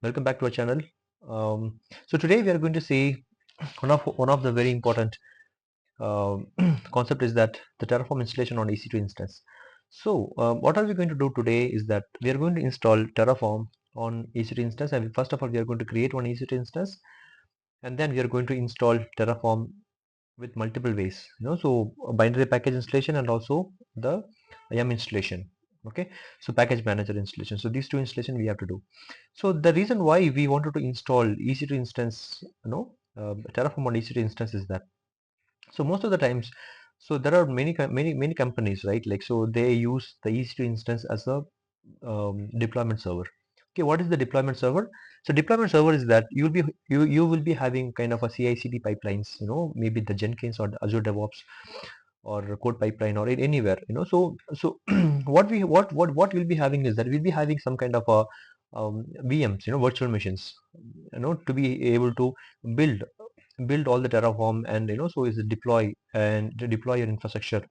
Welcome back to our channel. So today we are going to see one of the very important concept is that the Terraform installation on EC2 instance. So what are we going to do today is that we are going to install Terraform on EC2 instance, and first of all we are going to create one EC2 instance, and then we are going to install Terraform with multiple ways. So a binary package installation and also the YAM installation. Okay, so package manager installation. So these two installation we have to do. So the reason why we wanted to install EC2 instance, Terraform on EC2 instance is that, so most of the times, so there are many companies, right? Like, so they use the EC2 instance as a deployment server. Okay, what is the deployment server? So deployment server is that you will be having kind of a CI/CD pipelines, maybe the Jenkins or the Azure DevOps or code pipeline or anywhere. So what we'll be having is that we'll be having some kind of a VMs, virtual machines, to be able to build all the Terraform, and so is deploy and to deploy your infrastructure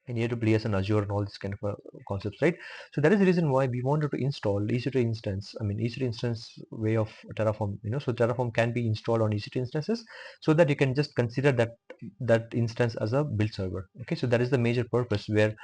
in AWS and Azure and all these kind of concepts, right? So that is the reason why we wanted to install EC2 instance. I mean, EC2 instance way of Terraform. So Terraform can be installed on EC2 instances, so that you can just consider that instance as a build server. Okay, so that is the major purpose where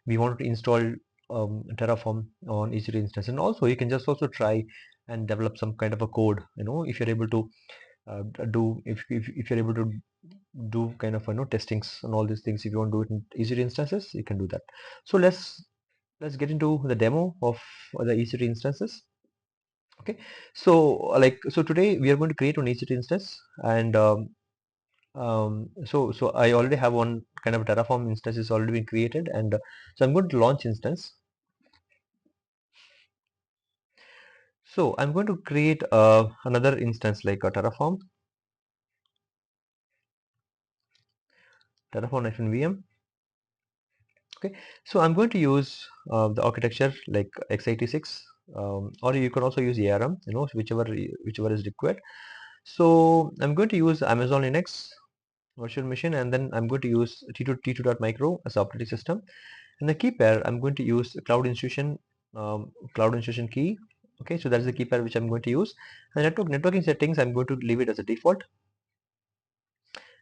we wanted to install Terraform on EC2 instance, and also you can just also try and develop some kind of a code. If you're able to if you're able to do kind of testings and all these things. If you want to do it in EC2 instances, you can do that. So let's get into the demo of the EC2 instances. Okay, so today we are going to create an EC2 instance, and so I already have one kind of Terraform instance is already been created, and so I'm going to launch instance. So I'm going to create another instance like a Terraform -VM. Okay, so I'm going to use the architecture like x86, or you can also use ARM, whichever is required. So I'm going to use Amazon Linux virtual machine, and then I'm going to use T2.micro as operating system. And the key pair, I'm going to use cloud institution key. Okay, so that's the key pair which I'm going to use. And networking settings, I'm going to leave it as a default,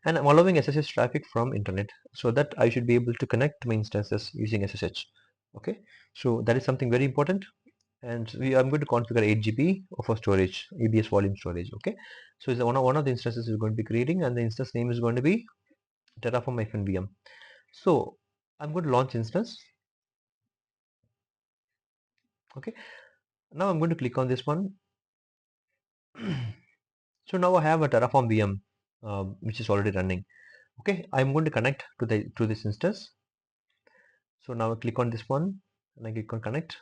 and I'm allowing SSH traffic from internet, so that I should be able to connect my instances using SSH. Okay, so that is something very important. And I'm going to configure 8 GB for storage, EBS volume storage. Okay, so it's one of the instances we're going to be creating, and the instance name is going to be Terraform-VM. So I'm going to launch instance. Okay, now I'm going to click on this one. So now I have a Terraform VM which is already running. Okay, I'm going to connect to this instance. So now I click on this one and I click on connect.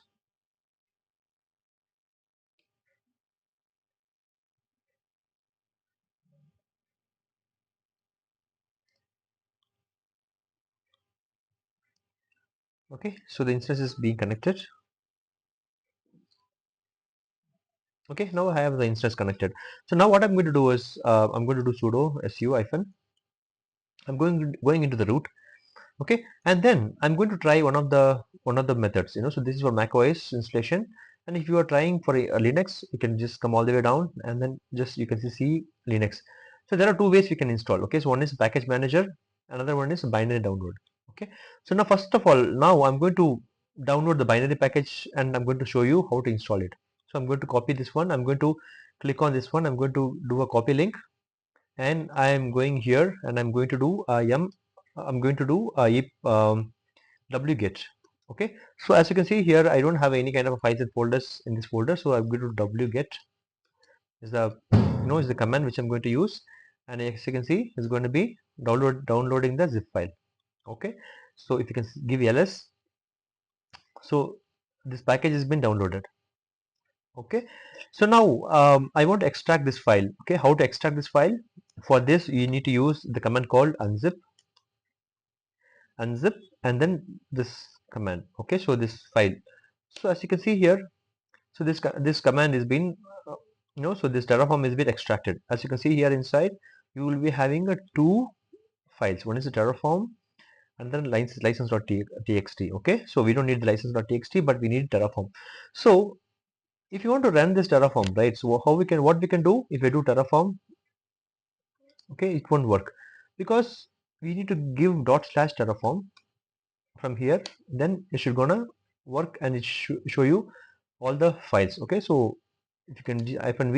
Okay, so the instance is being connected. Okay, now I have the instance connected. So now what I'm going to do is I'm going to do sudo su hyphen. I'm going into the root. Okay, and then I'm going to try one of the methods. So this is for Mac OS installation, and if you are trying for a Linux, you can just come all the way down, and then just you can see Linux. So there are two ways we can install. Okay, so one is package manager, another one is binary download. Okay, so now first of all, now I'm going to download the binary package, and I'm going to show you how to install it. So I'm going to copy this one. I'm going to click on this one. I'm going to do a copy link, and I'm going here, and I'm going to do I'm going to do wget. Okay, so as you can see here, I don't have any kind of files and folders in this folder, so I'm going to wget is the is the command which I'm going to use, and as you can see, it's going to be downloading the zip file. Okay, so if you can give ls, so this package has been downloaded. Okay, so now I want to extract this file. Okay, how to extract this file? For this, you need to use the command called unzip, and then this command. Okay, so this file. So as you can see here, so this command is been so this Terraform is been extracted. As you can see here inside, you will be having a two files. One is the Terraform, and then license.txt. Okay, so we don't need the license.txt, but we need Terraform. So if you want to run this Terraform, right? So what we can do if we do Terraform, okay, it won't work because we need to give dot slash Terraform from here. Then it should gonna work and it should show you all the files. Okay, so if you can -v,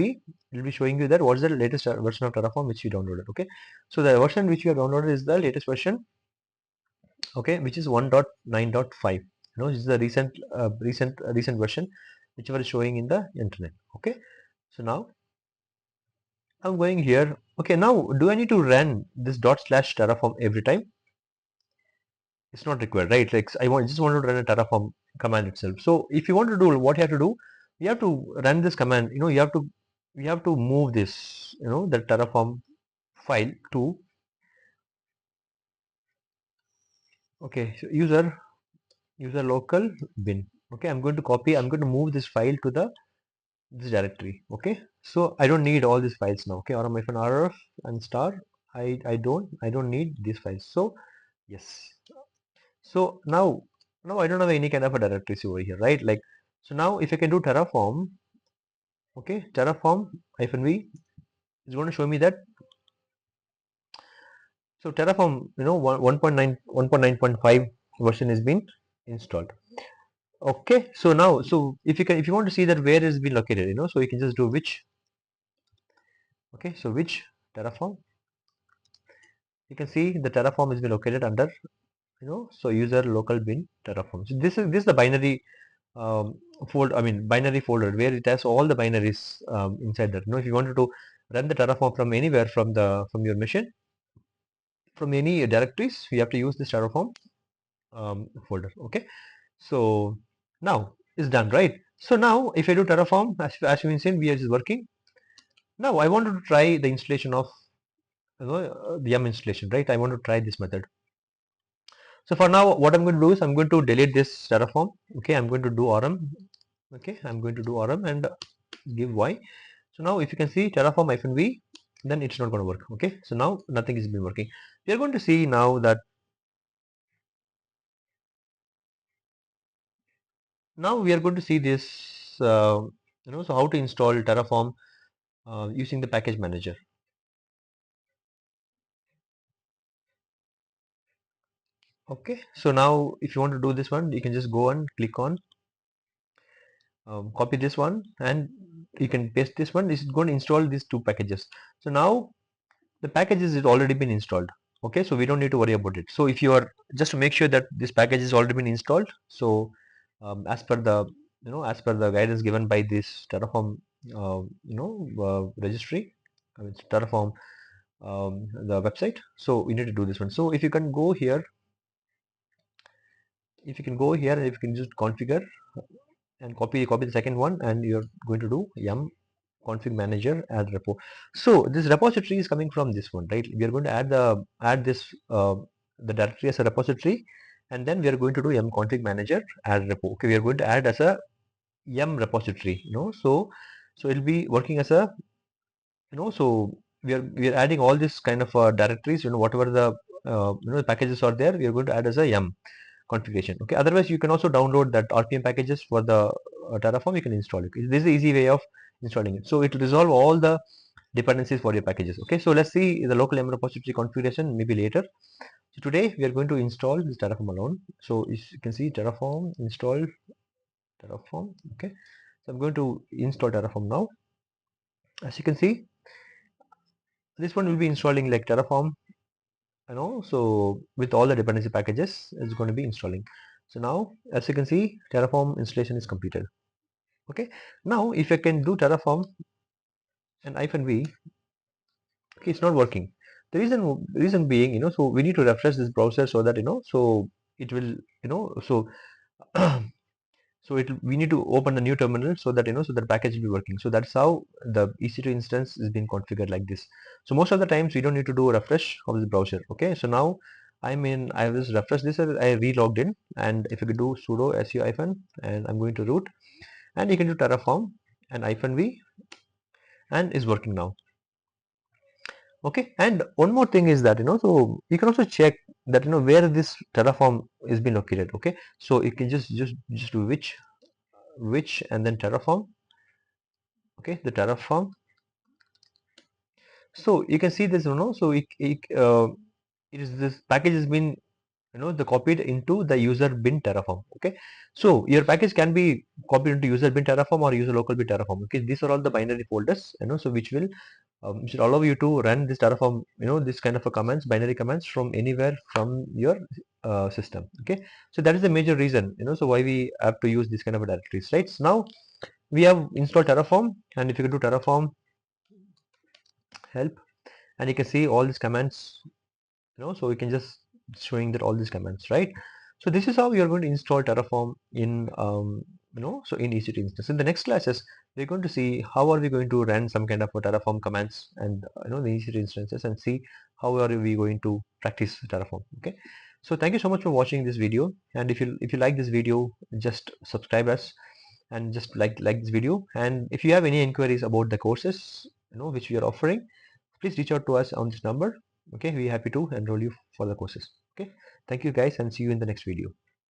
it will be showing you that what's the latest version of Terraform which you downloaded. Okay, so the version which you have downloaded is the latest version. Okay, which is 1.9.5. You know, this is the recent version whichever is showing in the internet. Okay, so now I'm going here. Okay, now do I need to run this dot slash Terraform every time? It's not required, right? Like just want to run a Terraform command itself. So if you want to do what you have to do, you have to run this command. You know, you have to move this, you know, the Terraform file to, okay, so user local bin. Okay, I'm going to copy. I'm going to move this file to this directory. Okay, so I don't need all these files now. Okay, rf and star. I don't need these files. So yes. So now I don't have any kind of a directories over here, right? Like, so now if I can do Terraform, okay, Terraform -v is going to show me that. So Terraform, you know, 1.9.5 version has been installed. Okay, so now, so if you want to see that where is been located, you know, so you can just do which. Okay, so which Terraform, you can see the Terraform is been located under, you know, so user local bin Terraform. So this is the binary binary folder where it has all the binaries inside that. You know, if you wanted to run the Terraform from anywhere from your machine, from any directories, you have to use this Terraform folder. Okay, so now it's done, right? So now if I do Terraform, as you mentioned, we are just working. Now I wanted to try the installation of, you know, the yum installation, right? I want to try this method. So for now, what I'm going to do is I'm going to delete this Terraform. Okay, I'm going to do rm. Okay, I'm going to do rm and give y. So now if you can see Terraform -v, then it's not going to work. Okay, so now nothing is been working. We are going to see now we are going to see this, you know, so how to install Terraform using the package manager. Okay, so now if you want to do this one, you can just go and click on copy this one and you can paste this one. This is going to install these two packages. So now the packages is already been installed. Okay, so we don't need to worry about it. So if you are just to make sure that this package is already been installed, so as per the, you know, as per the guidance given by this Terraform registry, Terraform the website, so we need to do this one. So if you can go here, and if you can just configure and copy the second one, and you're going to do yum config manager add repo. So this repository is coming from this one, right? We are going to add this the directory as a repository, and then we are going to do yum config manager add repo. Okay, we are going to add as a yum repository, you know, so it'll be working as a, you know, so we are adding all this kind of directories, you know, whatever the packages are there, we are going to add as a yum configuration. Okay, otherwise you can also download that rpm packages for the Terraform. You can install it. This is the easy way of installing it, so it will resolve all the dependencies for your packages. Okay, so let's see the local yum repository configuration maybe later. So today we are going to install this Terraform alone. So as you can see, Terraform install Terraform. Okay, so I'm going to install Terraform now. As you can see, this one will be installing like Terraform, you know, so with all the dependency packages it's going to be installing. So now as you can see, Terraform installation is completed. Okay, now if I can do Terraform and -v, okay, it's not working. The reason being, you know, so we need to refresh this browser so that, you know, so it will, you know, so so we need to open a new terminal so that, you know, so that package will be working. So that's how the EC2 instance is being configured like this. So most of the times we don't need to do a refresh of this browser. Okay, so now I will just refresh this. I re-logged in, and if you could do sudo su hyphen, and I'm going to root, and you can do Terraform and -v, and is working now. Okay, and one more thing is that, you know, so you can also check that, you know, where this Terraform is being located. Okay, so you can just do which and then Terraform. okay, the Terraform. So you can see this, so it is, this package has been, the copied into the user bin Terraform. Okay, so your package can be copied into user bin Terraform or user local bin Terraform. Okay, these are all the binary folders, so which will should allow you to run this Terraform, this kind of a commands, binary commands from anywhere from your system. Okay, so that is the major reason, so why we have to use this kind of a directories, right? So now we have installed Terraform, and if you go to Terraform help, and you can see all these commands, so we can just showing that all these commands, right? So this is how you're going to install Terraform in so in EC2 instance. In the next classes we're going to see how are we going to run some kind of a Terraform commands and the EC2 instances, and see how are we going to practice Terraform. Okay, so thank you so much for watching this video, and if you like this video, just subscribe us and just like this video. And if you have any inquiries about the courses which we are offering, please reach out to us on this number. Okay, we're happy to enroll you for the courses. Okay, thank you guys, and see you in the next video.